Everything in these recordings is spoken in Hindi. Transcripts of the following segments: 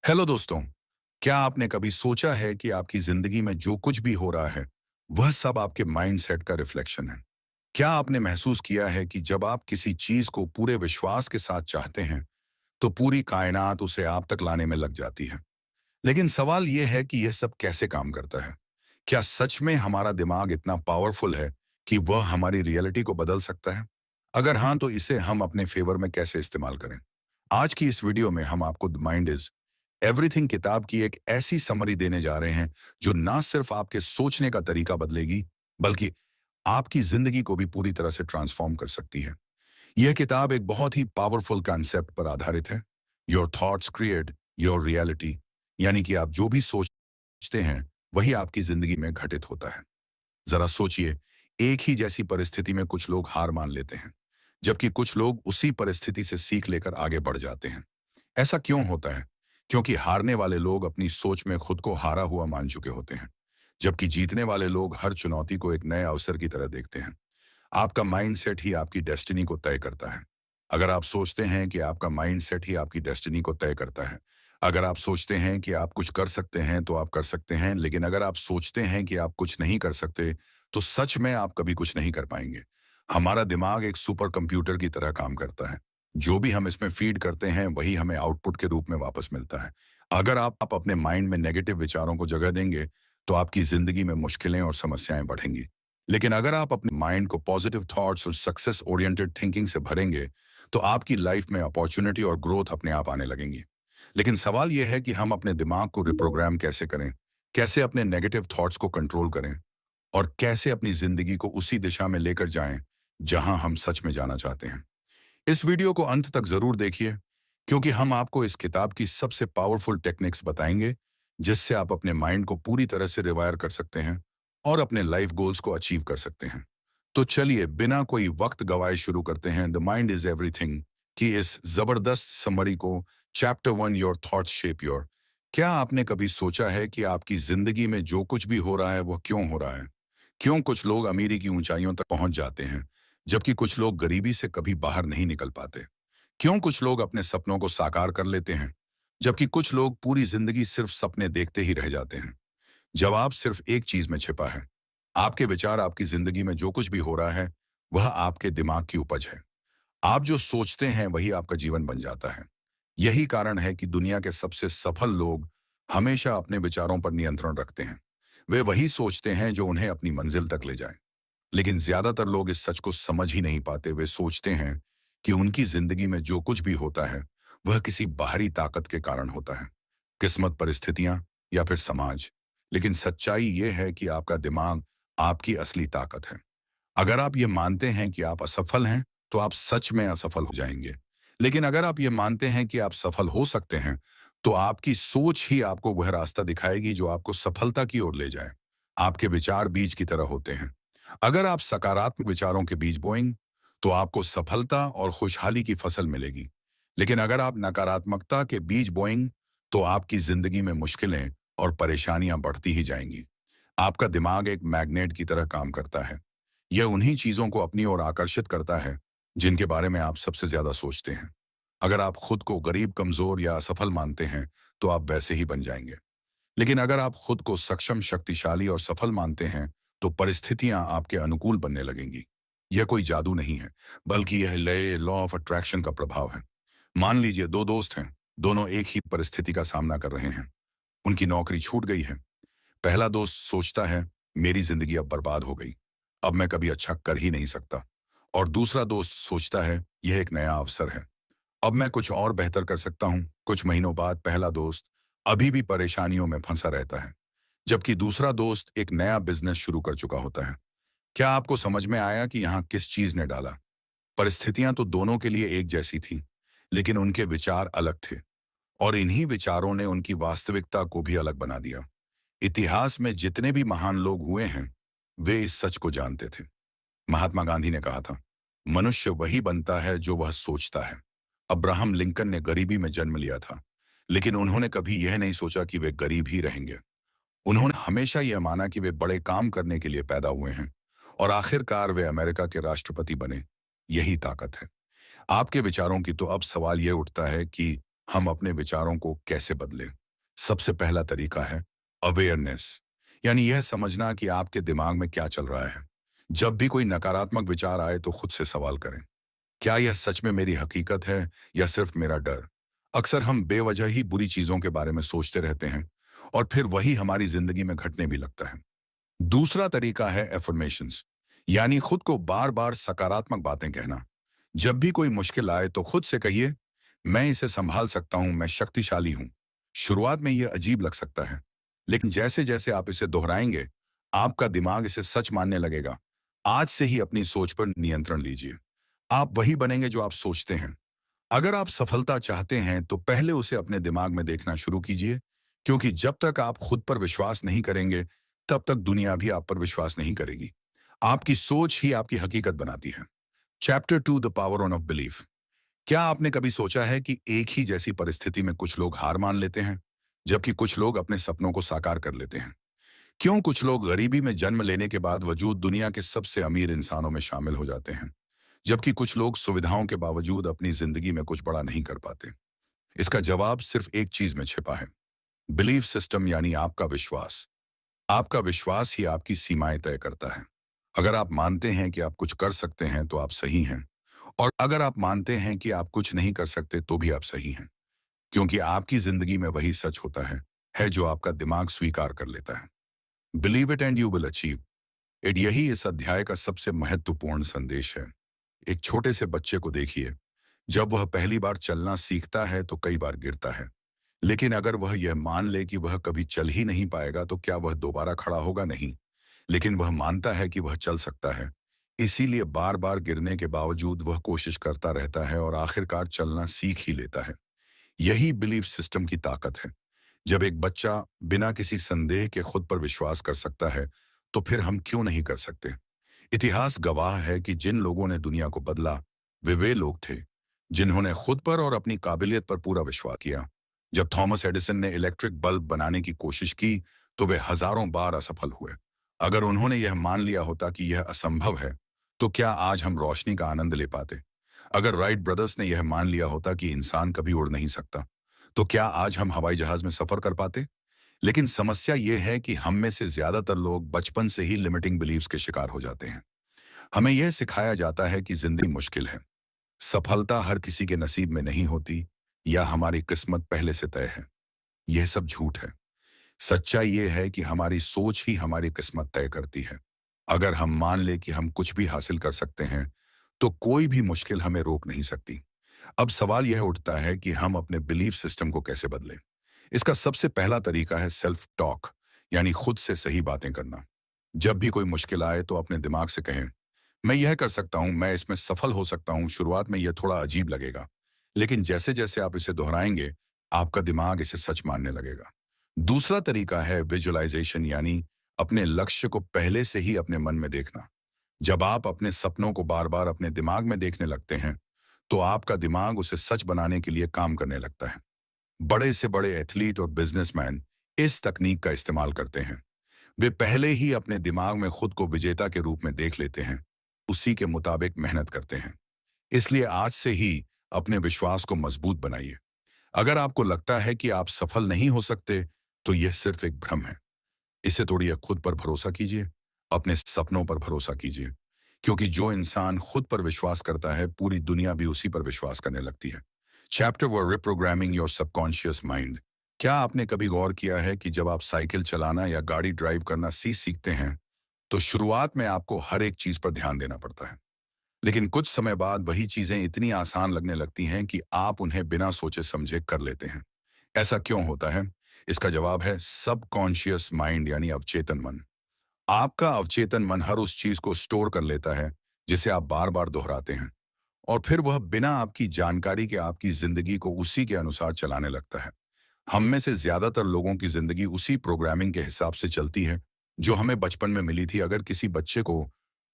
हेलो दोस्तों। क्या आपने कभी सोचा है कि आपकी जिंदगी में जो कुछ भी हो रहा है वह सब आपके माइंडसेट का रिफ्लेक्शन है? क्या आपने महसूस किया है कि जब आप किसी चीज को पूरे विश्वास के साथ चाहते हैं तो पूरी कायनात उसे आप तक लाने में लग जाती है? लेकिन सवाल यह है कि यह सब कैसे काम करता है? क्या सच में हमारा दिमाग इतना पावरफुल है कि वह हमारी रियलिटी को बदल सकता है? अगर हाँ, तो इसे हम अपने फेवर में कैसे इस्तेमाल करें? आज की इस वीडियो में हम आपको द माइंड इज एवरीथिंग किताब की एक ऐसी समरी देने जा रहे हैं जो ना सिर्फ आपके सोचने का तरीका बदलेगी, बल्कि आपकी जिंदगी को भी पूरी तरह से ट्रांसफॉर्म कर सकती है। यह किताब एक बहुत ही पावरफुल कॉन्सेप्ट पर आधारित है। Your thoughts create your reality, यानी कि आप जो भी सोचते हैं वही आपकी जिंदगी में घटित होता है। जरा सोचिए, एक ही जैसी परिस्थिति में कुछ लोग हार मान लेते हैं, जबकि कुछ लोग उसी परिस्थिति से सीख लेकर आगे बढ़ जाते हैं। ऐसा क्यों होता है? क्योंकि हारने वाले लोग अपनी सोच में खुद को हारा हुआ मान चुके होते हैं, जबकि जीतने वाले लोग हर चुनौती को एक नए अवसर की तरह देखते हैं। आपका माइंडसेट ही आपकी डेस्टिनी को तय करता है। अगर आप सोचते हैं कि आपका माइंडसेट ही आपकी डेस्टिनी को तय करता है, अगर आप सोचते हैं कि आप कुछ कर सकते हैं तो आप कर सकते हैं, लेकिन अगर आप सोचते हैं कि आप कुछ नहीं कर सकते तो सच में आप कभी कुछ नहीं कर पाएंगे। हमारा दिमाग एक सुपर कंप्यूटर की तरह काम करता है। जो भी हम इसमें फीड करते हैं वही हमें आउटपुट के रूप में वापस मिलता है। अगर आप अपने माइंड में नेगेटिव विचारों को जगह देंगे तो आपकी जिंदगी में मुश्किलें और समस्याएं बढ़ेंगी। लेकिन अगर आप अपने माइंड को पॉजिटिव थॉट्स और सक्सेस ओरिएंटेड थिंकिंग से भरेंगे तो आपकी लाइफ में अपॉर्चुनिटी और ग्रोथ अपने आप आने लगेंगी। लेकिन सवाल यह है कि हम अपने दिमाग को रिप्रोग्राम कैसे करें, कैसे अपने नेगेटिव थॉट्स को कंट्रोल करें और कैसे अपनी जिंदगी को उसी दिशा में लेकर जाएं जहां हम सच में जाना चाहते हैं। इस वीडियो को अंत तक जरूर देखिए, क्योंकि हम आपको इस किताब की सबसे पावरफुल टेक्निक्स बताएंगे जिससे आप अपने माइंड को पूरी तरह से रिवायर कर सकते हैं और अपने लाइफ गोल्स को अचीव कर सकते हैं। तो चलिए बिना कोई वक्त गवाए शुरू करते हैं द माइंड इज एवरीथिंग की इस जबरदस्त समरी को। Chapter 1, your thoughts shape your. क्या आपने कभी सोचा है कि आपकी जिंदगी में जो कुछ भी हो रहा है वह क्यों हो रहा है? क्यों कुछ लोग अमीरी की ऊंचाइयों तक पहुंच जाते हैं जबकि कुछ लोग गरीबी से कभी बाहर नहीं निकल पाते? क्यों कुछ लोग अपने सपनों को साकार कर लेते हैं जबकि कुछ लोग पूरी जिंदगी सिर्फ सपने देखते ही रह जाते हैं? जवाब सिर्फ एक चीज में छिपा है। आपके विचार। आपकी जिंदगी में जो कुछ भी हो रहा है वह आपके दिमाग की उपज है। आप जो सोचते हैं वही आपका जीवन बन जाता है। यही कारण है कि दुनिया के सबसे सफल लोग हमेशा अपने विचारों पर नियंत्रण रखते हैं। वे वही सोचते हैं जो उन्हें अपनी मंजिल तक ले जाए। लेकिन ज्यादातर लोग इस सच को समझ ही नहीं पाते। वे सोचते हैं कि उनकी जिंदगी में जो कुछ भी होता है वह किसी बाहरी ताकत के कारण होता है, किस्मत, परिस्थितियां या फिर समाज। लेकिन सच्चाई यह है कि आपका दिमाग आपकी असली ताकत है। अगर आप ये मानते हैं कि आप असफल हैं तो आप सच में असफल हो जाएंगे। लेकिन अगर आप ये मानते हैं कि आप सफल हो सकते हैं तो आपकी सोच ही आपको वह रास्ता दिखाएगी जो आपको सफलता की ओर ले जाए। आपके विचार बीज की तरह होते हैं। अगर आप सकारात्मक विचारों के बीज बोएंगे तो आपको सफलता और खुशहाली की फसल मिलेगी। लेकिन अगर आप नकारात्मकता के बीज बोएंगे तो आपकी जिंदगी में मुश्किलें और परेशानियां बढ़ती ही जाएंगी। आपका दिमाग एक मैग्नेट की तरह काम करता है। यह उन्हीं चीजों को अपनी ओर आकर्षित करता है जिनके बारे में आप सबसे ज्यादा सोचते हैं। अगर आप खुद को गरीब, कमजोर या असफल मानते हैं तो आप वैसे ही बन जाएंगे। लेकिन अगर आप खुद को सक्षम, शक्तिशाली और सफल मानते हैं तो परिस्थितियां आपके अनुकूल बनने लगेंगी। यह कोई जादू नहीं है, बल्कि यह लॉ ऑफ अट्रैक्शन का प्रभाव है। मान लीजिए दो दोस्त हैं, दोनों एक ही परिस्थिति का सामना कर रहे हैं। उनकी नौकरी छूट गई है। पहला दोस्त सोचता है, मेरी जिंदगी अब बर्बाद हो गई, अब मैं कभी अच्छा कर ही नहीं सकता। और दूसरा दोस्त सोचता है, यह एक नया अवसर है, अब मैं कुछ और बेहतर कर सकता हूं। कुछ महीनों बाद पहला दोस्त अभी भी परेशानियों में फंसा रहता है, जबकि दूसरा दोस्त एक नया बिजनेस शुरू कर चुका होता है। क्या आपको समझ में आया कि यहाँ किस चीज ने डाला? परिस्थितियां तो दोनों के लिए एक जैसी थी, लेकिन उनके विचार अलग थे। और इन्हीं विचारों ने उनकी वास्तविकता को भी अलग बना दिया। इतिहास में जितने भी महान लोग हुए हैं वे इस सच को जानते थे। महात्मा गांधी ने कहा था, मनुष्य वही बनता है जो वह सोचता है। अब्राहम लिंकन ने गरीबी में जन्म लिया था, लेकिन उन्होंने कभी यह नहीं सोचा कि वे गरीब ही रहेंगे। उन्होंने हमेशा यह माना कि वे बड़े काम करने के लिए पैदा हुए हैं और आखिरकार वे अमेरिका के राष्ट्रपति बने। यही ताकत है आपके विचारों की। तो अब सवाल यह उठता है कि हम अपने विचारों को कैसे बदलें? सबसे पहला तरीका है अवेयरनेस, यानी यह समझना कि आपके दिमाग में क्या चल रहा है। जब भी कोई नकारात्मक विचार आए तो खुद से सवाल करें, क्या यह सच में मेरी हकीकत है या सिर्फ मेरा डर? अक्सर हम बेवजह ही बुरी चीजों के बारे में सोचते रहते हैं और फिर वही हमारी जिंदगी में घटने भी लगता है। दूसरा तरीका है एफर्मेशंस, यानी खुद को बार बार सकारात्मक बातें कहना। जब भी कोई मुश्किल आए तो खुद से कहिए, मैं इसे संभाल सकता हूं, मैं शक्तिशाली हूं। शुरुआत में यह अजीब लग सकता है, लेकिन जैसे जैसे आप इसे दोहराएंगे, आपका दिमाग इसे सच मानने लगेगा। आज से ही अपनी सोच पर नियंत्रण लीजिए। आप वही बनेंगे जो आप सोचते हैं। अगर आप सफलता चाहते हैं तो पहले उसे अपने दिमाग में देखना शुरू कीजिए, क्योंकि जब तक आप खुद पर विश्वास नहीं करेंगे, तब तक दुनिया भी आप पर विश्वास नहीं करेगी। आपकी सोच ही आपकी हकीकत बनाती है। Chapter 2, the power on off belief. क्या आपने कभी सोचा है कि एक ही जैसी परिस्थिति में कुछ लोग हार मान लेते हैं, जबकि कुछ लोग अपने सपनों को साकार कर लेते हैं? क्यों कुछ लोग गरीबी में जन्म लेने के बाद वजूद दुनिया के सबसे अमीर इंसानों में शामिल हो जाते हैं, जबकि कुछ लोग सुविधाओं के बावजूद अपनी जिंदगी में कुछ बड़ा नहीं कर पाते? इसका जवाब सिर्फ एक चीज में छिपा है, बिलीफ सिस्टम, यानी आपका विश्वास। आपका विश्वास ही आपकी सीमाएं तय करता है। अगर आप मानते हैं कि आप कुछ कर सकते हैं तो आप सही हैं, और अगर आप मानते हैं कि आप कुछ नहीं कर सकते तो भी आप सही हैं, क्योंकि आपकी जिंदगी में वही सच होता है जो आपका दिमाग स्वीकार कर लेता है। Believe it and you will achieve it, यही इस अध्याय का सबसे महत्वपूर्ण संदेश है। एक छोटे से बच्चे को देखिए, जब वह पहली बार चलना सीखता है तो कई बार गिरता है, लेकिन अगर वह यह मान ले कि वह कभी चल ही नहीं पाएगा तो क्या वह दोबारा खड़ा होगा? नहीं। लेकिन वह मानता है कि वह चल सकता है, इसीलिए बार बार गिरने के बावजूद वह कोशिश करता रहता है और आखिरकार चलना सीख ही लेता है। यही बिलीफ सिस्टम की ताकत है। जब एक बच्चा बिना किसी संदेह के खुद पर विश्वास कर सकता है, तो फिर हम क्यों नहीं कर सकते? इतिहास गवाह है कि जिन लोगों ने दुनिया को बदला, वे लोग थे जिन्होंने खुद पर और अपनी काबिलियत पर पूरा विश्वास किया। जब थॉमस एडिसन ने इलेक्ट्रिक बल्ब बनाने की कोशिश की, तो वे हजारों बार असफल हुए। अगर उन्होंने यह मान लिया होता कि यह असंभव है, तो क्या आज हम रोशनी का आनंद ले पाते? अगर राइट ब्रदर्स ने यह मान लिया होता कि इंसान कभी उड़ नहीं सकता, तो क्या आज हम हवाई जहाज में सफर कर पाते? लेकिन समस्या यह है कि हम में से ज्यादातर लोग बचपन से ही लिमिटिंग बिलीव्स के शिकार हो जाते हैं। हमें यह सिखाया जाता है कि जिंदगी मुश्किल है, सफलता हर किसी के नसीब में नहीं होती, या हमारी किस्मत पहले से तय है। यह सब झूठ है। सच्चाई यह है कि हमारी सोच ही हमारी किस्मत तय करती है। अगर हम मान ले कि हम कुछ भी हासिल कर सकते हैं, तो कोई भी मुश्किल हमें रोक नहीं सकती। अब सवाल यह उठता है कि हम अपने बिलीफ सिस्टम को कैसे बदलें। इसका सबसे पहला तरीका है सेल्फ टॉक, यानी खुद से सही बातें करना। जब भी कोई मुश्किल आए तो अपने दिमाग से कहें, मैं यह कर सकता हूं, मैं इसमें सफल हो सकता हूं। शुरुआत में यह थोड़ा अजीब लगेगा, लेकिन जैसे जैसे आप इसे दोहराएंगे, आपका दिमाग इसे सच मानने लगेगा। दूसरा तरीका है विजुअलाइजेशन, यानी अपने लक्ष्य को पहले से ही अपने मन में देखना। जब आप अपने सपनों को बार बार अपने दिमाग में देखने लगते हैं, तो आपका दिमाग उसे सच बनाने के लिए काम करने लगता है। बड़े से बड़े एथलीट और बिजनेसमैन इस तकनीक का इस्तेमाल करते हैं। वे पहले ही अपने दिमाग में खुद को विजेता के रूप में देख लेते हैं, उसी के मुताबिक मेहनत करते हैं। इसलिए आज से ही अपने विश्वास को मजबूत बनाइए। अगर आपको लगता है कि आप सफल नहीं हो सकते, तो यह सिर्फ एक भ्रम है। इसे तोड़िए, खुद पर भरोसा कीजिए, अपने सपनों पर भरोसा कीजिए, क्योंकि जो इंसान खुद पर विश्वास करता है, पूरी दुनिया भी उसी पर विश्वास करने लगती है। Chapter were reprogramming your subconscious mind. क्या आपने कभी गौर किया है कि जब आप साइकिल चलाना या गाड़ी ड्राइव करना सीखते हैं, तो शुरुआत में आपको हर एक चीज पर ध्यान देना पड़ता है, लेकिन कुछ समय बाद वही चीजें इतनी आसान लगने लगती हैं कि आप उन्हें बिना सोचे समझे कर लेते हैं। ऐसा क्यों होता है? इसका जवाब है सबकॉन्शियस माइंड, यानी अवचेतन मन। आपका अवचेतन मन हर उस चीज को स्टोर कर लेता है जिसे आप बार बार दोहराते हैं, और फिर वह बिना आपकी जानकारी के आपकी जिंदगी को उसी के अनुसार चलाने लगता है। हम में से ज्यादातर लोगों की जिंदगी उसी प्रोग्रामिंग के हिसाब से चलती है जो हमें बचपन में मिली थी। अगर किसी बच्चे को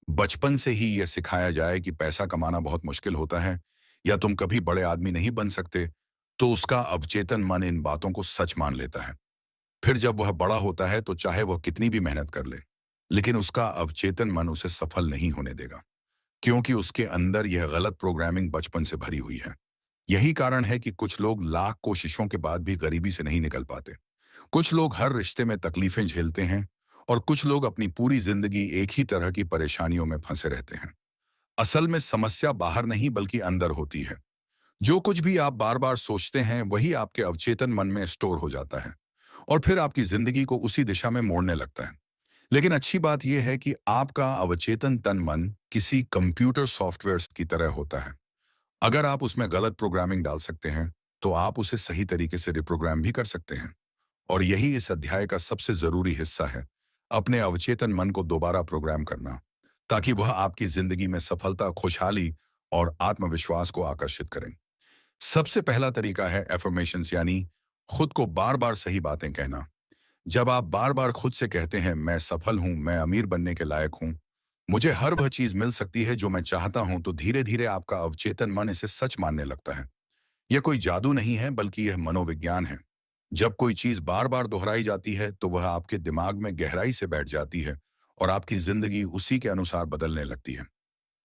बचपन से ही यह सिखाया जाए कि पैसा कमाना बहुत मुश्किल होता है या तुम कभी बड़े आदमी नहीं बन सकते, तो उसका अवचेतन मन इन बातों को सच मान लेता है। फिर जब वह बड़ा होता है तो चाहे वह कितनी भी मेहनत कर ले, लेकिन उसका अवचेतन मन उसे सफल नहीं होने देगा, क्योंकि उसके अंदर यह गलत प्रोग्रामिंग बचपन से भरी हुई है। यही कारण है कि कुछ लोग लाख कोशिशों के बाद भी गरीबी से नहीं निकल पाते। कुछ लोग हर रिश्ते में तकलीफें झेलते हैं और कुछ लोग अपनी पूरी जिंदगी एक ही तरह की परेशानियों में फंसे रहते हैं। असल में समस्या बाहर नहीं बल्कि अंदर होती है। जो कुछ भी आप बार बार सोचते हैं वही आपके अवचेतन मन में स्टोर हो जाता है और फिर आपकी जिंदगी को उसी दिशा में मोड़ने लगता है। लेकिन अच्छी बात यह है कि आपका अवचेतन तन मन किसी कंप्यूटर सॉफ्टवेयर की तरह होता है। अगर आप उसमें गलत प्रोग्रामिंग डाल सकते हैं तो आप उसे सही तरीके से रिप्रोग्राम भी कर सकते हैं। और यही इस अध्याय का सबसे जरूरी हिस्सा है, अपने अवचेतन मन को दोबारा प्रोग्राम करना, ताकि वह आपकी जिंदगी में सफलता, खुशहाली और आत्मविश्वास को आकर्षित करें। सबसे पहला तरीका है एफर्मेशंस, यानी खुद को बार बार सही बातें कहना। जब आप बार बार खुद से कहते हैं, मैं सफल हूं, मैं अमीर बनने के लायक हूं, मुझे हर वह चीज मिल सकती है जो मैं चाहता हूं, तो धीरे धीरे आपका अवचेतन मन इसे सच मानने लगता है। यह कोई जादू नहीं है बल्कि यह मनोविज्ञान है। जब कोई चीज बार बार दोहराई जाती है तो वह आपके दिमाग में गहराई से बैठ जाती है और आपकी जिंदगी उसी के अनुसार बदलने लगती है।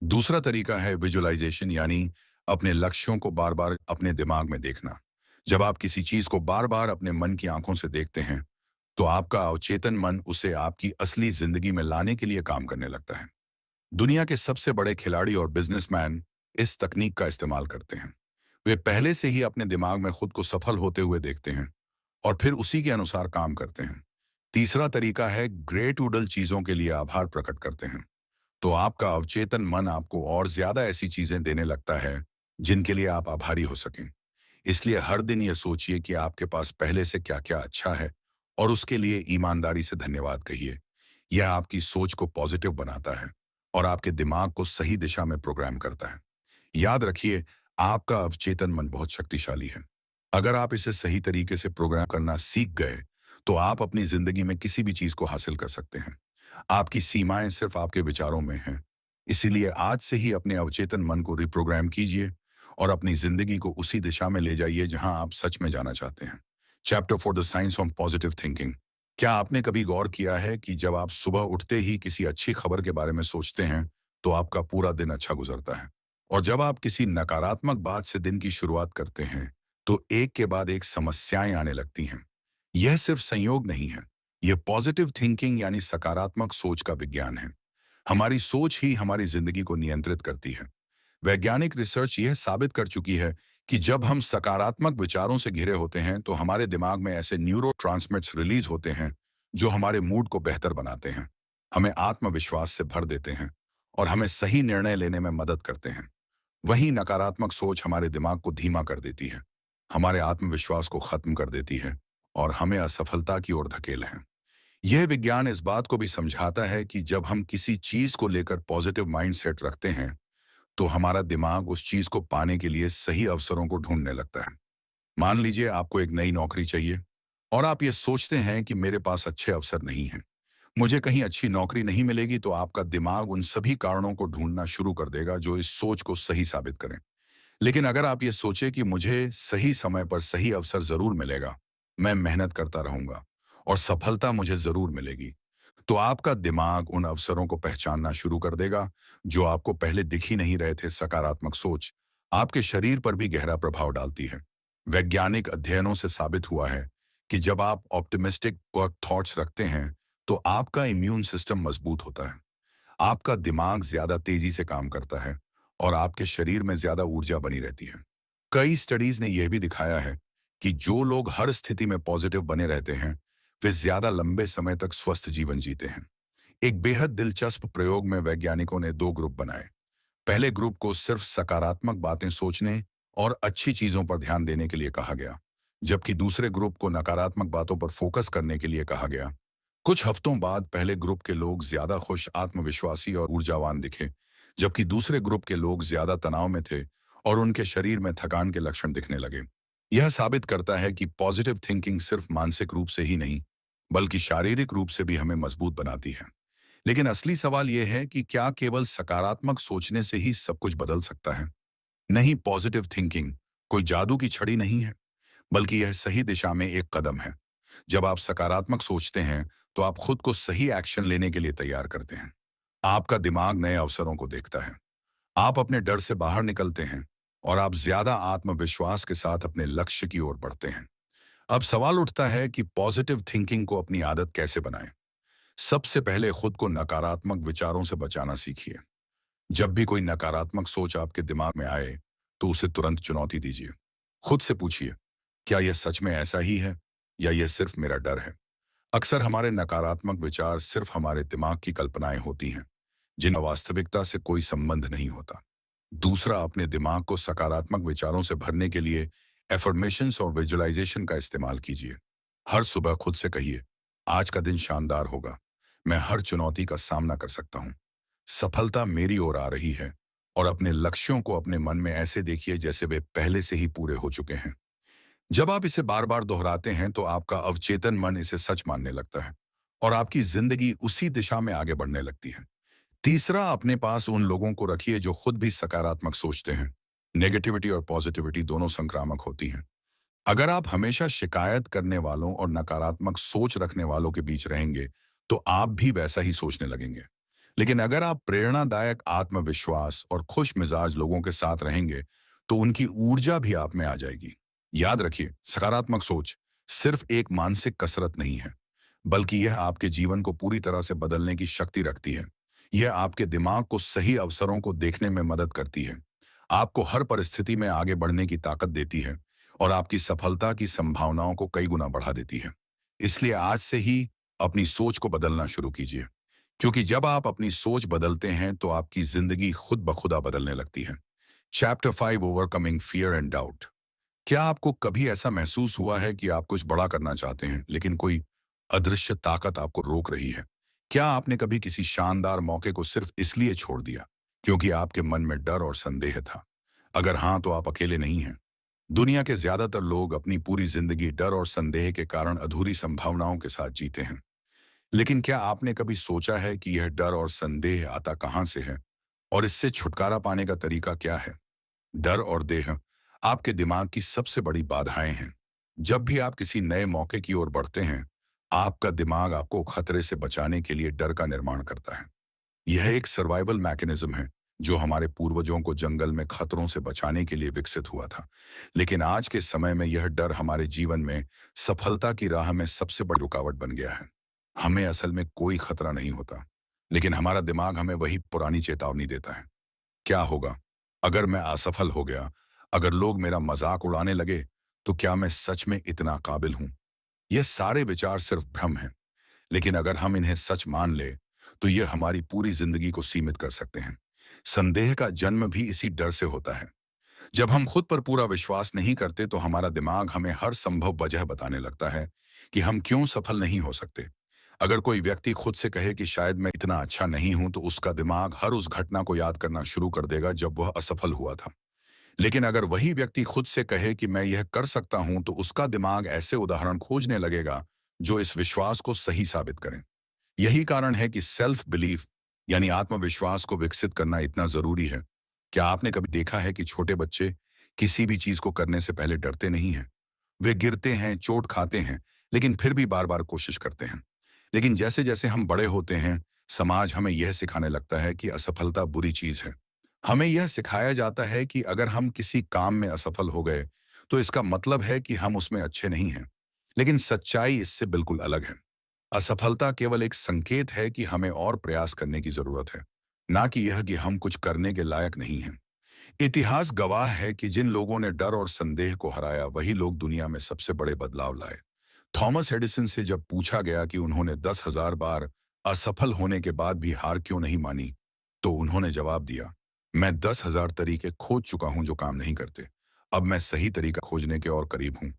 दूसरा तरीका है विजुअलाइजेशन, यानी अपने लक्ष्यों को बार बार अपने दिमाग में देखना। जब आप किसी चीज को बार बार अपने मन की आंखों से देखते हैं तो आपका अवचेतन मन उसे आपकी असली जिंदगी में लाने के लिए काम करने लगता है। दुनिया के सबसे बड़े खिलाड़ी और बिजनेसमैन इस तकनीक का इस्तेमाल करते हैं। वे पहले से ही अपने दिमाग में खुद को सफल होते हुए देखते हैं और फिर उसी के अनुसार काम करते हैं। तीसरा तरीका है ग्रेटुडल, चीजों के लिए आभार प्रकट करते हैं। तो आपका अवचेतन मन आपको और ज्यादा ऐसी चीजें देने लगता है जिनके लिए आप आभारी हो सकें। इसलिए हर दिन ये सोचिए कि आपके पास पहले से क्या क्या अच्छा है और उसके लिए ईमानदारी से धन्यवाद कहिए। यह आपकी सोच को पॉजिटिव बनाता है और आपके दिमाग को सही दिशा में प्रोग्राम करता है। याद रखिए, आपका अवचेतन मन बहुत शक्तिशाली है। अगर आप इसे सही तरीके से प्रोग्राम करना सीख गए तो आप अपनी जिंदगी में किसी भी चीज को हासिल कर सकते हैं। आपकी सीमाएं सिर्फ आपके विचारों में हैं। इसीलिए आज से ही अपने अवचेतन मन को रिप्रोग्राम कीजिए और अपनी जिंदगी को उसी दिशा में ले जाइए जहां आप सच में जाना चाहते हैं। Chapter for the science of positive thinking. क्या आपने कभी गौर किया है कि जब आप सुबह उठते ही किसी अच्छी खबर के बारे में सोचते हैं तो आपका पूरा दिन अच्छा गुजरता है, और जब आप किसी नकारात्मक बात से दिन की शुरुआत करते हैं तो एक के बाद एक समस्याएं आने लगती हैं। यह सिर्फ संयोग नहीं है, यह पॉजिटिव थिंकिंग यानी सकारात्मक सोच का विज्ञान है। हमारी सोच ही हमारी जिंदगी को नियंत्रित करती है। वैज्ञानिक रिसर्च यह साबित कर चुकी है कि जब हम सकारात्मक विचारों से घिरे होते हैं तो हमारे दिमाग में ऐसे न्यूरो रिलीज होते हैं जो हमारे मूड को बेहतर बनाते हैं, हमें आत्मविश्वास से भर देते हैं और हमें सही निर्णय लेने में मदद करते हैं। वहीं नकारात्मक सोच हमारे दिमाग को धीमा कर देती है, हमारे आत्मविश्वास को खत्म कर देती है और हमें असफलता की ओर धकेल है। यह विज्ञान इस बात को भी समझाता है कि जब हम किसी चीज को लेकर पॉजिटिव माइंडसेट रखते हैं तो हमारा दिमाग उस चीज को पाने के लिए सही अवसरों को ढूंढने लगता है। मान लीजिए आपको एक नई नौकरी चाहिए और आप ये सोचते हैं कि मेरे पास अच्छे अवसर नहीं हैं, मुझे कहीं अच्छी नौकरी नहीं मिलेगी, तो आपका दिमाग उन सभी कारणों को ढूंढना शुरू कर देगा जो इस सोच को सही साबित करें। लेकिन अगर आप ये सोचे कि मुझे सही समय पर सही अवसर जरूर मिलेगा, मैं मेहनत करता रहूंगा और सफलता मुझे जरूर मिलेगी, तो आपका दिमाग उन अवसरों को पहचानना शुरू कर देगा जो आपको पहले दिख ही नहीं रहे थे। सकारात्मक सोच आपके शरीर पर भी गहरा प्रभाव डालती है। वैज्ञानिक अध्ययनों से साबित हुआ है कि जब आप ऑप्टिमिस्टिक थॉट्स रखते हैं तो आपका इम्यून सिस्टम मजबूत होता है, आपका दिमाग ज्यादा तेजी से काम करता है और आपके शरीर में ज्यादा ऊर्जा बनी रहती है। कई स्टडीज ने यह भी दिखाया है कि जो लोग हर स्थिति में पॉजिटिव बने रहते हैं वे ज्यादा लंबे समय तक स्वस्थ जीवन जीते हैं। एक बेहद दिलचस्प प्रयोग में वैज्ञानिकों ने दो ग्रुप बनाए। पहले ग्रुप को सिर्फ सकारात्मक बातें सोचने और अच्छी चीजों पर ध्यान देने के लिए कहा गया, जबकि दूसरे ग्रुप को नकारात्मक बातों पर फोकस करने के लिए कहा गया। कुछ हफ्तों बाद पहले ग्रुप के लोग ज्यादा खुश, आत्मविश्वासी और ऊर्जावान दिखे, जबकि दूसरे ग्रुप के लोग ज्यादा तनाव में थे और उनके शरीर में थकान के लक्षण दिखने लगे। यह साबित करता है कि पॉजिटिव थिंकिंग सिर्फ मानसिक रूप से ही नहीं बल्कि शारीरिक रूप से भी हमें मजबूत बनाती है। लेकिन असली सवाल यह है कि क्या केवल सकारात्मक सोचने से ही सब कुछ बदल सकता है? नहीं, पॉजिटिव थिंकिंग कोई जादू की छड़ी नहीं है, बल्कि यह सही दिशा में एक कदम है। जब आप सकारात्मक सोचते हैं तो आप खुद को सही एक्शन लेने के लिए तैयार करते हैं। आपका दिमाग नए अवसरों को देखता है, आप अपने डर से बाहर निकलते हैं और आप ज्यादा आत्मविश्वास के साथ अपने लक्ष्य की ओर बढ़ते हैं। अब सवाल उठता है कि पॉजिटिव थिंकिंग को अपनी आदत कैसे बनाएं। सबसे पहले खुद को नकारात्मक विचारों से बचाना सीखिए। जब भी कोई नकारात्मक सोच आपके दिमाग में आए, तो उसे तुरंत चुनौती दीजिए। खुद से पूछिए, क्या यह सच में ऐसा ही है या यह सिर्फ मेरा डर है? अक्सर हमारे नकारात्मक विचार सिर्फ हमारे दिमाग की कल्पनाएं होती हैं, जिनका वास्तविकता से कोई संबंध नहीं होता। दूसरा, अपने दिमाग को सकारात्मक विचारों से भरने के लिए एफर्मेशंस और विजुअलाइजेशन का इस्तेमाल कीजिए। हर सुबह खुद से कहिए, आज का दिन शानदार होगा, मैं हर चुनौती का सामना कर सकता हूँ, सफलता मेरी ओर आ रही है। और अपने लक्ष्यों को अपने मन में ऐसे देखिए जैसे वे पहले से ही पूरे हो चुके हैं। जब आप इसे बार बार दोहराते हैं तो आपका अवचेतन मन इसे सच मानने लगता है और आपकी जिंदगी उसी दिशा में आगे बढ़ने लगती है। तीसरा, अपने पास उन लोगों को रखिए जो खुद भी सकारात्मक सोचते हैं। नेगेटिविटी और पॉजिटिविटी दोनों संक्रामक होती हैं। अगर आप हमेशा शिकायत करने वालों और नकारात्मक सोच रखने वालों के बीच रहेंगे, तो आप भी वैसा ही सोचने लगेंगे। लेकिन अगर आप प्रेरणादायक, आत्मविश्वास और खुश मिजाज लोगों के साथ रहेंगे, तो उनकी ऊर्जा भी आप में आ जाएगी। याद रखिए, सकारात्मक सोच सिर्फ एक मानसिक कसरत नहीं है, बल्कि यह आपके जीवन को पूरी तरह से बदलने की शक्ति रखती है। यह आपके दिमाग को सही अवसरों को देखने में मदद करती है, आपको हर परिस्थिति में आगे बढ़ने की ताकत देती है और आपकी सफलता की संभावनाओं को कई गुना बढ़ा देती है। इसलिए आज से ही अपनी सोच को बदलना शुरू कीजिए, क्योंकि जब आप अपनी सोच बदलते हैं तो आपकी जिंदगी खुद ब खुदा बदलने लगती है। Chapter 5, overcoming fear and doubt. क्या आपको कभी ऐसा महसूस हुआ है कि आप कुछ बड़ा करना चाहते हैं, लेकिन कोई अदृश्य ताकत आपको रोक रही है? क्या आपने कभी किसी शानदार मौके को सिर्फ इसलिए छोड़ दिया क्योंकि आपके मन में डर और संदेह था? अगर हाँ, तो आप अकेले नहीं हैं। दुनिया के ज्यादातर लोग अपनी पूरी जिंदगी डर और संदेह के कारण अधूरी संभावनाओं के साथ जीते हैं। लेकिन क्या आपने कभी सोचा है कि यह डर और संदेह आता कहां से है और इससे छुटकारा पाने का तरीका क्या है? डर और देह आपके दिमाग की सबसे बड़ी बाधाएं हैं। जब भी आप किसी नए मौके की ओर बढ़ते हैं, आपका दिमाग आपको खतरे से बचाने के लिए डर का निर्माण करता है। यह एक सर्वाइवल मैकेनिज्म है जो हमारे पूर्वजों को जंगल में खतरों से बचाने के लिए विकसित हुआ था। लेकिन आज के समय में यह डर हमारे जीवन में सफलता की राह में सबसे बड़ी रुकावट बन गया है। हमें असल में कोई खतरा नहीं होता, लेकिन हमारा दिमाग हमें वही पुरानी चेतावनी देता है। क्या होगा अगर मैं असफल हो गया? अगर लोग मेरा मजाक उड़ाने लगे, तो क्या मैं सच में इतना काबिल हूं? ये सारे विचार सिर्फ भ्रम हैं, लेकिन अगर हम इन्हें सच मान ले, तो ये हमारी पूरी जिंदगी को सीमित कर सकते हैं। संदेह का जन्म भी इसी डर से होता है। जब हम खुद पर पूरा विश्वास नहीं करते, तो हमारा दिमाग हमें हर संभव वजह बताने लगता है कि हम क्यों सफल नहीं हो सकते। अगर कोई व्यक्ति खुद से कहे कि शायद मैं इतना अच्छा नहीं हूं, तो उसका दिमाग हर उस घटना को याद करना शुरू कर देगा जब वह असफल हुआ था। लेकिन अगर वही व्यक्ति खुद से कहे कि मैं यह कर सकता हूं, तो उसका दिमाग ऐसे उदाहरण खोजने लगेगा जो इस विश्वास को सही साबित करें। यही कारण है कि सेल्फ बिलीफ यानी आत्मविश्वास को विकसित करना इतना जरूरी है। क्या आपने कभी देखा है कि छोटे बच्चे किसी भी चीज को करने से पहले डरते नहीं हैं? वे गिरते हैं, चोट खाते हैं, लेकिन फिर भी बार बार कोशिश करते हैं। लेकिन जैसे जैसे हम बड़े होते हैं, समाज हमें यह सिखाने लगता है कि असफलता बुरी चीज है। हमें यह सिखाया जाता है कि अगर हम किसी काम में असफल हो गए, तो इसका मतलब है कि हम उसमें अच्छे नहीं हैं। लेकिन सच्चाई इससे बिल्कुल अलग है। असफलता केवल एक संकेत है कि हमें और प्रयास करने की जरूरत है, ना कि यह कि हम कुछ करने के लायक नहीं हैं। इतिहास गवाह है कि जिन लोगों ने डर और संदेह को हराया, वही लोग दुनिया में सबसे बड़े बदलाव लाए। थॉमस एडिसन से जब पूछा गया कि उन्होंने 10,000 बार असफल होने के बाद भी हार क्यों नहीं मानी, तो उन्होंने जवाब दिया, मैं 10,000 तरीके खोज चुका हूं जो काम नहीं करते। अब मैं सही तरीका खोजने के और करीब हूं।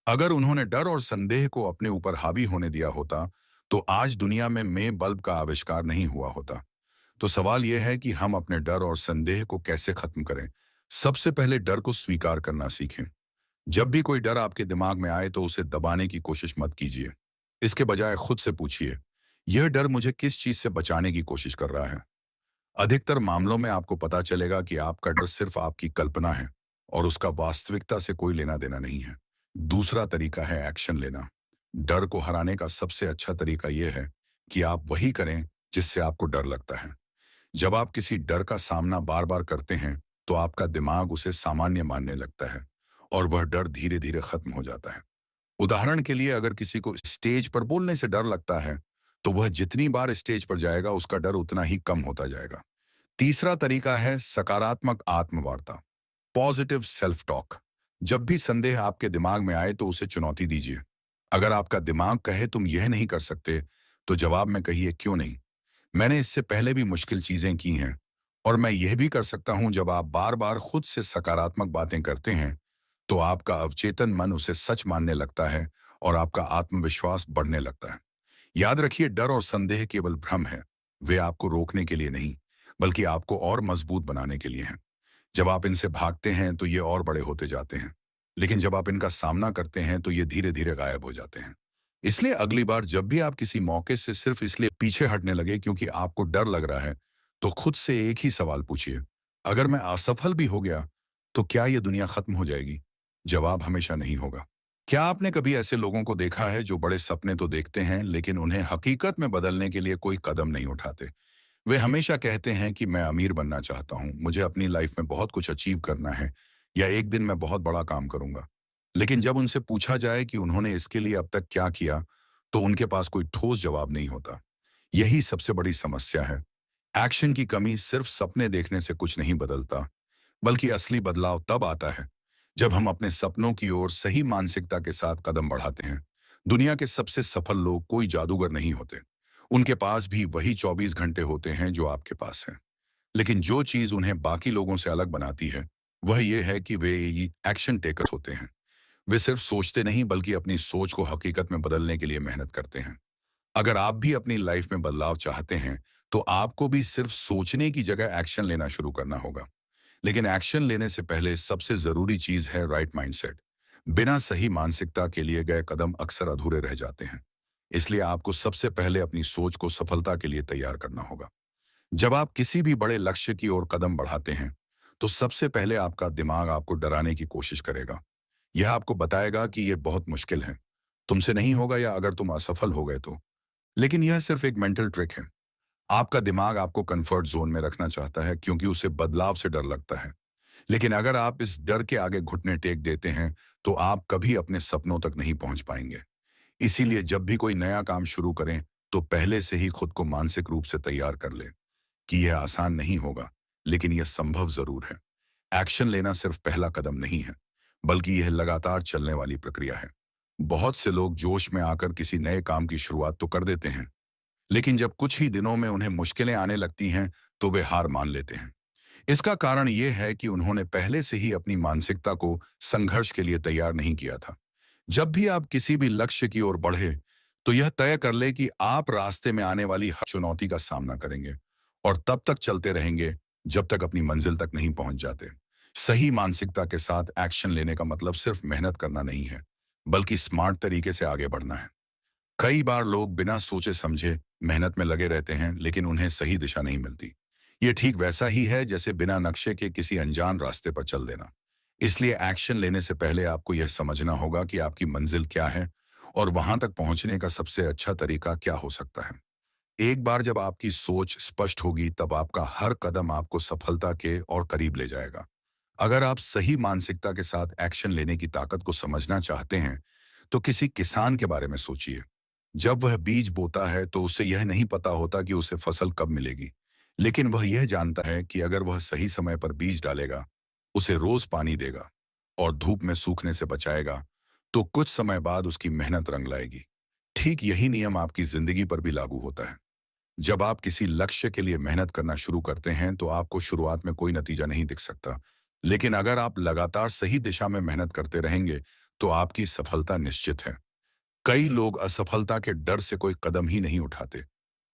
अगर उन्होंने डर और संदेह को अपने ऊपर हावी होने दिया होता, तो आज दुनिया में बल्ब का आविष्कार नहीं हुआ होता। तो सवाल यह है कि हम अपने डर और संदेह को कैसे खत्म करें। सबसे पहले डर को स्वीकार करना सीखें। जब भी कोई डर आपके दिमाग में आए, तो उसे दबाने की कोशिश मत कीजिए। इसके बजाय खुद से पूछिए, यह डर मुझे किस चीज से बचाने की कोशिश कर रहा है? अधिकतर मामलों में आपको पता चलेगा कि आपका डर सिर्फ आपकी कल्पना है और उसका वास्तविकता से कोई लेना देना नहीं है। दूसरा तरीका है एक्शन लेना। डर को हराने का सबसे अच्छा तरीका यह है कि आप वही करें जिससे आपको डर लगता है। जब आप किसी डर का सामना बार बार करते हैं, तो आपका दिमाग उसे सामान्य मानने लगता है और वह डर धीरे धीरे खत्म हो जाता है। उदाहरण के लिए अगर किसी को स्टेज पर बोलने से डर लगता है, तो वह जितनी बार स्टेज पर जाएगा उसका डर उतना ही कम होता जाएगा। तीसरा तरीका है सकारात्मक आत्मवार्ता, पॉजिटिव सेल्फ टॉक। जब भी संदेह आपके दिमाग में आए तो उसे चुनौती दीजिए। अगर आपका दिमाग कहे तुम यह नहीं कर सकते, तो जवाब में कहिए क्यों नहीं, मैंने इससे पहले भी मुश्किल चीजें की हैं और मैं यह भी कर सकता हूं। जब आप बार बार खुद से सकारात्मक बातें करते हैं, तो आपका अवचेतन मन उसे सच मानने लगता है और आपका आत्मविश्वास बढ़ने लगता है। याद रखिए, डर और संदेह केवल भ्रम है। वे आपको रोकने के लिए नहीं, बल्कि आपको और मजबूत बनाने के लिए हैं। जब आप इनसे भागते हैं तो ये और बड़े होते जाते हैं, लेकिन जब आप इनका सामना करते हैं तो ये धीरे धीरे गायब हो जाते हैं। इसलिए अगली बार जब भी आप किसी मौके से सिर्फ इसलिए पीछे हटने लगे क्योंकि आपको डर लग रहा है, तो खुद से एक ही सवाल पूछिए, अगर मैं असफल भी हो गया तो क्या ये दुनिया खत्म हो जाएगी? जवाब हमेशा नहीं होगा। क्या आपने कभी ऐसे लोगों को देखा है जो बड़े सपने तो देखते हैं लेकिन उन्हें हकीकत में बदलने के लिए कोई कदम नहीं उठाते? वे हमेशा कहते हैं कि मैं अमीर बनना चाहता हूं, मुझे अपनी लाइफ में बहुत कुछ अचीव करना है, या एक दिन मैं बहुत बड़ा काम करूंगा। लेकिन जब उनसे पूछा जाए कि उन्होंने इसके लिए अब तक क्या किया, तो उनके पास कोई ठोस जवाब नहीं होता। यही सबसे बड़ी समस्या है। एक्शन की कमी सिर्फ सपने देखने से कुछ नहीं बदलता, बल्कि असली बदलाव तब आता है जब हम अपने सपनों की ओर सही मानसिकता के साथ कदम बढ़ाते हैं। दुनिया के सबसे सफल लोग कोई जादूगर नहीं होते। उनके पास भी वही 24 घंटे होते हैं जो आपके पास है। लेकिन जो चीज उन्हें बाकी लोगों से अलग बनाती है, वह यह है कि वे एक्शन टेकर होते हैं। वे सिर्फ सोचते नहीं, बल्कि अपनी सोच को हकीकत में बदलने के लिए मेहनत करते हैं। अगर आप भी अपनी लाइफ में बदलाव चाहते हैं, तो आपको भी सिर्फ सोचने की जगह एक्शन लेना शुरू करना होगा। लेकिन एक्शन लेने से पहले सबसे जरूरी चीज है राइट माइंडसेट। बिना सही मानसिकता के लिए गए कदम अक्सर अधूरे रह जाते हैं। इसलिए आपको सबसे पहले अपनी सोच को सफलता के लिए तैयार करना होगा। जब आप किसी भी बड़े लक्ष्य की ओर कदम बढ़ाते हैं, तो सबसे पहले आपका दिमाग आपको डराने की कोशिश करेगा। यह आपको बताएगा कि यह बहुत मुश्किल है, तुमसे नहीं होगा, या अगर तुम असफल हो गए तो। लेकिन यह सिर्फ एक मेंटल ट्रिक है। आपका दिमाग आपको कंफर्ट जोन में रखना चाहता है क्योंकि उसे बदलाव से डर लगता है। लेकिन अगर आप इस डर के आगे घुटने टेक देते हैं, तो आप कभी अपने सपनों तक नहीं पहुंच पाएंगे। इसीलिए जब भी कोई नया काम शुरू करें, तो पहले से ही खुद को मानसिक रूप से तैयार कर लें कि यह आसान नहीं होगा, लेकिन यह संभव जरूर है। एक्शन लेना सिर्फ पहला कदम नहीं है, बल्कि यह लगातार चलने वाली प्रक्रिया है। बहुत से लोग जोश में आकर किसी नए काम की शुरुआत तो कर देते हैं, लेकिन जब कुछ ही दिनों में उन्हें मुश्किलें आने लगती हैं, तो वे हार मान लेते हैं। इसका कारण यह है कि उन्होंने पहले से ही अपनी मानसिकता को संघर्ष के लिए तैयार नहीं किया था। जब भी आप किसी भी लक्ष्य की ओर बढ़े, तो यह तय कर ले कि आप रास्ते में आने वाली हर चुनौती का सामना करेंगे और तब तक चलते रहेंगे जब तक अपनी मंजिल तक नहीं पहुंच जाते। सही मानसिकता के साथ एक्शन लेने का मतलब सिर्फ मेहनत करना नहीं है, बल्कि स्मार्ट तरीके से आगे बढ़ना है। कई बार लोग बिना सोचे समझे मेहनत में लगे रहते हैं, लेकिन उन्हें सही दिशा नहीं मिलती। ये ठीक वैसा ही है जैसे बिना नक्शे के किसी अनजान रास्ते पर चल देना। इसलिए एक्शन लेने से पहले आपको यह समझना होगा कि आपकी मंजिल क्या है और वहां तक पहुंचने का सबसे अच्छा तरीका क्या हो सकता है। एक बार जब आपकी सोच स्पष्ट होगी, तब आपका हर कदम आपको सफलता के और करीब ले जाएगा। अगर आप सही मानसिकता के साथ एक्शन लेने की ताकत को समझना चाहते हैं, तो किसी किसान के बारे में सोचिए। जब वह बीज बोता है, तो उसे यह नहीं पता होता कि उसे फसल कब मिलेगी, लेकिन वह यह जानता है कि अगर वह सही समय पर बीज डालेगा, उसे रोज पानी देगा और धूप में सूखने से बचाएगा, तो कुछ समय बाद उसकी मेहनत रंग लाएगी। ठीक यही नियम आपकी जिंदगी पर भी लागू होता है। जब आप किसी लक्ष्य के लिए मेहनत करना शुरू करते हैं, तो आपको शुरुआत में कोई नतीजा नहीं दिख सकता, लेकिन अगर आप लगातार सही दिशा में मेहनत करते रहेंगे, तो आपकी सफलता निश्चित है। कई लोग असफलता के डर से कोई कदम ही नहीं उठाते,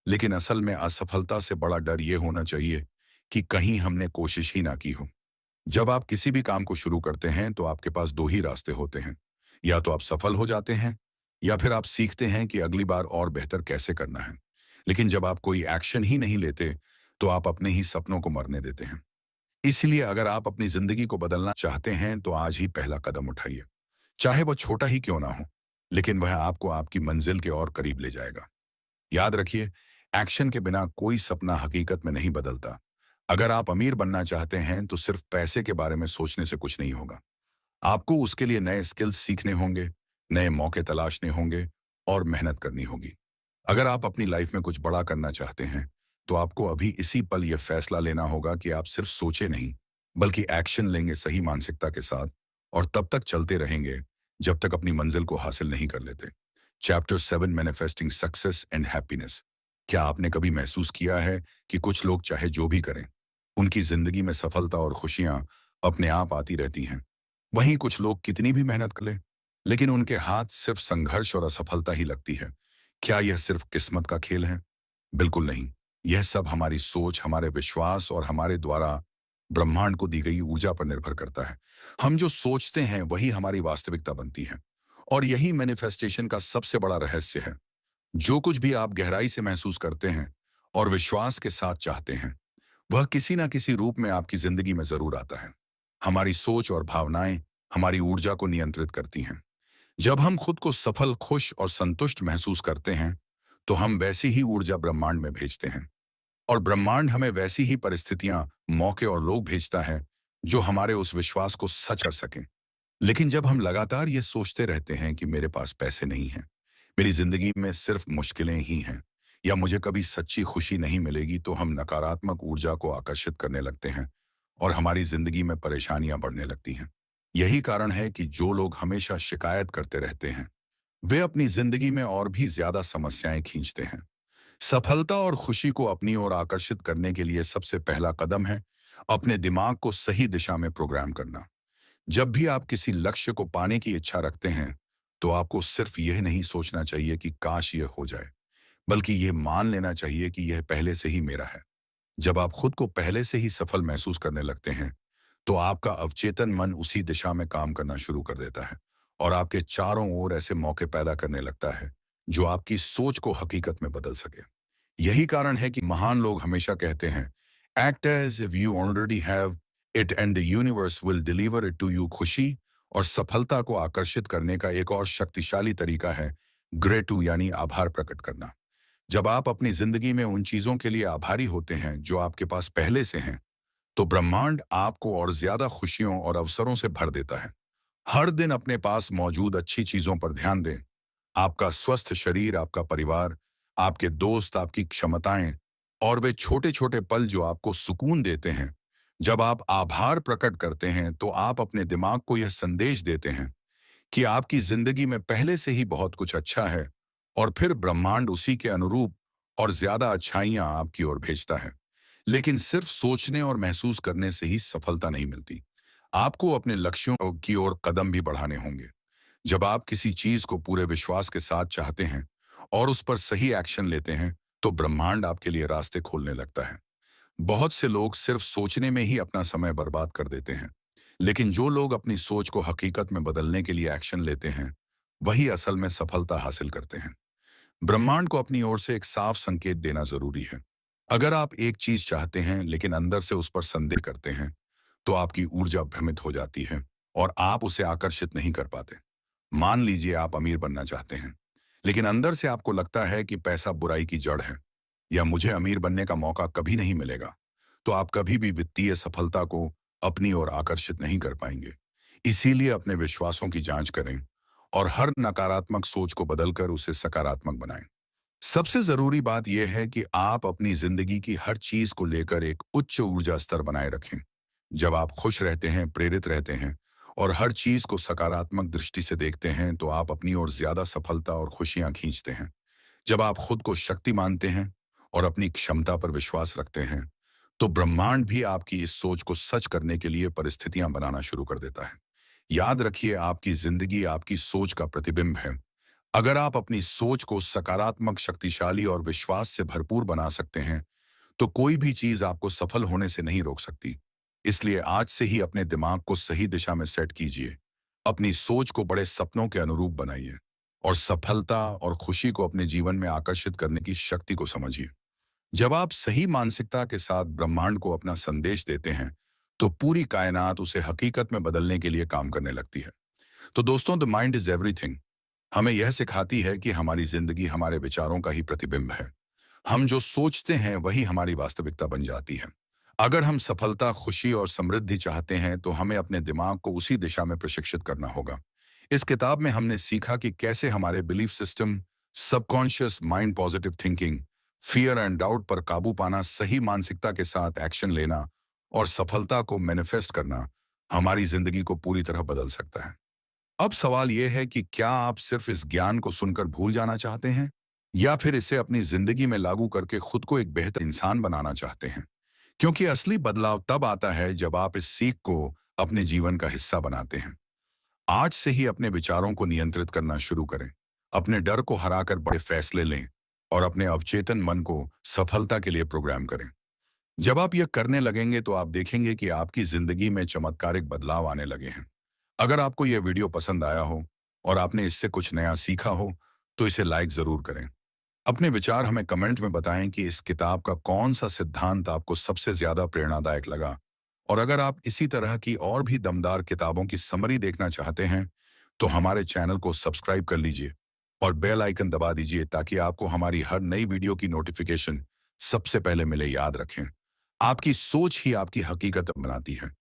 लेकिन असल में असफलता से बड़ा डर यह होना चाहिए कि कहीं हमने कोशिश ही ना की हो। जब आप किसी भी काम को शुरू करते हैं, तो आपके पास दो ही रास्ते होते हैं। या तो आप सफल हो जाते हैं, या फिर आप सीखते हैं कि अगली बार और बेहतर कैसे करना है। लेकिन जब आप कोई एक्शन ही नहीं लेते, तो आप अपने ही सपनों को मरने देते हैं। इसलिए अगर आप अपनी जिंदगी को बदलना चाहते हैं, तो आज ही पहला कदम उठाइए। चाहे वो छोटा ही क्यों ना हो, लेकिन वह आपको आपकी मंजिल के और करीब ले जाएगा। याद रखिए, एक्शन के बिना कोई सपना हकीकत में नहीं बदलता। अगर आप अमीर बनना चाहते हैं तो सिर्फ पैसे के बारे में सोचने से कुछ नहीं होगा। आपको उसके लिए नए स्किल्स सीखने होंगे, नए मौके तलाशने होंगे और मेहनत करनी होगी। अगर आप अपनी लाइफ में कुछ बड़ा करना चाहते हैं, तो आपको अभी इसी पल यह फैसला लेना होगा कि आप सिर्फ सोचे नहीं, बल्कि एक्शन लेंगे सही मानसिकता के साथ और तब तक चलते रहेंगे जब तक अपनी मंजिल को हासिल नहीं कर लेते। Chapter 7 manifesting success and happiness. क्या आपने कभी महसूस किया है कि कुछ लोग चाहे जो भी करें, उनकी जिंदगी में सफलता और खुशियां अपने आप आती रहती हैं? वहीं कुछ लोग कितनी भी मेहनत कर लें, लेकिन उनके हाथ सिर्फ संघर्ष और असफलता ही लगती है। क्या यह सिर्फ किस्मत का खेल है? बिल्कुल नहीं। यह सब हमारी सोच, हमारे विश्वास और हमारे द्वारा ब्रह्मांड को दी गई ऊर्जा पर निर्भर करता है। हम जो सोचते हैं वही हमारी वास्तविकता बनती है। और यही मैनिफेस्टेशन का सबसे बड़ा रहस्य है। जो कुछ भी आप गहराई से महसूस करते हैं और विश्वास के साथ चाहते हैं, वह किसी ना किसी रूप में आपकी जिंदगी में जरूर आता है। हमारी सोच और भावनाएं हमारी ऊर्जा को नियंत्रित करती हैं। जब हम खुद को सफल, खुश और संतुष्ट महसूस करते हैं, तो हम वैसी ही ऊर्जा ब्रह्मांड में भेजते हैं। और ब्रह्मांड हमें वैसी ही परिस्थितियां, मौके और लोग भेजता है जो हमारे उस विश्वास को सच कर सकें। लेकिन जब हम लगातार ये सोचते रहते हैं कि मेरे पास पैसे नहीं हैं, मेरी जिंदगी में सिर्फ मुश्किलें ही हैं, या मुझे कभी सच्ची खुशी नहीं मिलेगी, तो हम नकारात्मक ऊर्जा को आकर्षित करने लगते हैं और हमारी जिंदगी में परेशानियां बढ़ने लगती हैं। यही कारण है कि जो लोग हमेशा शिकायत करते रहते हैं, वे अपनी जिंदगी में और भी ज्यादा समस्याएं खींचते हैं। सफलता और खुशी को अपनी ओर आकर्षित करने के लिए सबसे पहला कदम है अपने दिमाग को सही दिशा में प्रोग्राम करना। जब भी आप किसी लक्ष्य को पाने की इच्छा रखते हैं, तो आपको सिर्फ यह नहीं सोचना चाहिए कि काश यह हो जाए, बल्कि यह मान लेना चाहिए कि यह पहले से ही मेरा है। जब आप खुद को पहले से ही सफल महसूस करने लगते हैं, तो आपका अवचेतन मन उसी दिशा में काम करना शुरू कर देता है और आपके चारों ओर ऐसे मौके पैदा करने लगता है जो आपकी सोच को हकीकत में बदल सके। यही कारण है कि महान लोग हमेशा कहते हैं, act as if you already have it and the universe will deliver it to you. खुशी और सफलता को आकर्षित करने का एक और शक्तिशाली तरीका है ग्रेटू, यानी आभार प्रकट करना। जब आप अपनी जिंदगी में उन चीजों के लिए आभारी होते हैं जो आपके पास पहले से हैं, तो ब्रह्मांड आपको और ज्यादा खुशियों और अवसरों से भर देता है। हर दिन अपने पास मौजूद अच्छी चीजों पर ध्यान दें। आपका स्वस्थ शरीर, आपका परिवार, आपके दोस्त, आपकी क्षमताएं और वे छोटे छोटे पल जो आपको सुकून देते हैं। जब आप आभार प्रकट करते हैं, तो आप अपने दिमाग को यह संदेश देते हैं कि आपकी जिंदगी में पहले से ही बहुत कुछ अच्छा है, और फिर ब्रह्मांड उसी के अनुरूप और ज्यादा अच्छाइयां आपकी ओर भेजता है। लेकिन सिर्फ सोचने और महसूस करने से ही सफलता नहीं मिलती। आपको अपने लक्ष्यों की ओर कदम भी बढ़ाने होंगे। जब आप किसी चीज को पूरे विश्वास के साथ चाहते हैं और उस पर सही एक्शन लेते हैं, तो ब्रह्मांड आपके लिए रास्ते खोलने लगता है। बहुत से लोग सिर्फ सोचने में ही अपना समय बर्बाद कर देते हैं, लेकिन जो लोग अपनी सोच को हकीकत में बदलने के लिए एक्शन लेते हैं, वही असल में सफलता हासिल करते हैं। ब्रह्मांड को अपनी ओर से एक साफ संकेत देना जरूरी है। अगर आप एक चीज चाहते हैं लेकिन अंदर से उस पर संदेह करते हैं, तो आपकी ऊर्जा भ्रमित हो जाती है और आप उसे आकर्षित नहीं कर पाते। मान लीजिए आप अमीर बनना चाहते हैं, लेकिन अंदर से आपको लगता है कि पैसा बुराई की जड़ है, या मुझे अमीर बनने का मौका कभी नहीं मिलेगा, तो आप कभी भी वित्तीय सफलता को अपनी ओर आकर्षित नहीं कर पाएंगे। इसीलिए अपने विश्वासों की जांच करें और हर नकारात्मक सोच को बदलकर उसे सकारात्मक बनाएं। सबसे जरूरी बात यह है कि आप अपनी जिंदगी की हर चीज को लेकर एक उच्च ऊर्जा स्तर बनाए रखें। जब आप खुश रहते हैं, प्रेरित रहते हैं और हर चीज को सकारात्मक दृष्टि से देखते हैं, तो आप अपनी ओर ज्यादा सफलता और खुशियां खींचते हैं। जब आप खुद को शक्ति मानते हैं और अपनी क्षमता पर विश्वास रखते हैं, तो ब्रह्मांड भी आपकी इस सोच को सच करने के लिए परिस्थितियां बनाना शुरू कर देता है। याद रखिए, आपकी जिंदगी आपकी सोच का प्रतिबिंब है। अगर आप अपनी सोच को सकारात्मक, शक्तिशाली और विश्वास से भरपूर बना सकते हैं, तो कोई भी चीज आपको सफल होने से नहीं रोक सकती। इसलिए आज से ही अपने दिमाग को सही दिशा में सेट कीजिए, अपनी सोच को बड़े सपनों के अनुरूप बनाइए और सफलता और खुशी को अपने जीवन में आकर्षित करने की शक्ति को समझिए। जब आप सही मानसिकता के साथ ब्रह्मांड को अपना संदेश देते हैं, तो पूरी कायनात उसे हकीकत में बदलने के लिए काम करने लगती है। तो दोस्तों, द माइंड इज एवरीथिंग हमें यह सिखाती है कि हमारी जिंदगी हमारे विचारों का ही प्रतिबिंब है। हम जो सोचते हैं वही हमारी वास्तविकता बन जाती है। अगर हम सफलता, खुशी और समृद्धि चाहते हैं तो हमें अपने दिमाग को उसी दिशा में प्रशिक्षित करना होगा। इस किताब में हमने सीखा कि कैसे हमारे belief system, subconscious mind, positive thinking, fear and doubt पर काबू पाना, सही मानसिकता के साथ एक्शन लेना और सफलता को मैनिफेस्ट करना हमारी जिंदगी को पूरी तरह बदल सकता है। अब सवाल यह है कि क्या आप सिर्फ इस ज्ञान को सुनकर भूल जाना चाहते हैं या फिर इसे अपनी जिंदगी में लागू करके खुद को एक बेहतर इंसान बनाना चाहते हैं? क्योंकि असली बदलाव तब आता है जब आप इस सीख को अपने जीवन का हिस्सा बनाते हैं। आज से ही अपने विचारों को नियंत्रित करना शुरू करें। अपने डर को हराकर बड़े फैसले लें और अपने अवचेतन मन को सफलता के लिए प्रोग्राम करें। जब आप यह करने लगेंगे तो आप देखेंगे कि आपकी जिंदगी में चमत्कारिक बदलाव आने लगे हैं। अगर आपको यह वीडियो पसंद आया हो और आपने इससे कुछ नया सीखा हो तो इसे लाइक जरूर करें। अपने विचार हमें कमेंट में बताएं कि इस किताब का कौन सा सिद्धांत आपको सबसे ज्यादा प्रेरणादायक लगा। और अगर आप इसी तरह की और भी दमदार किताबों की समरी देखना चाहते हैं तो हमारे चैनल को सब्सक्राइब कर लीजिए और बेल आइकन दबा दीजिए ताकि आपको हमारी हर नई वीडियो की नोटिफिकेशन सबसे पहले मिले। याद रखें, आपकी सोच ही आपकी हकीकत बनाती है,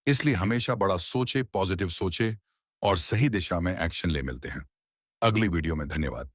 इसलिए हमेशा बड़ा सोचे, पॉजिटिव सोचे और सही दिशा में एक्शन ले। मिलते हैं अगली वीडियो में। धन्यवाद।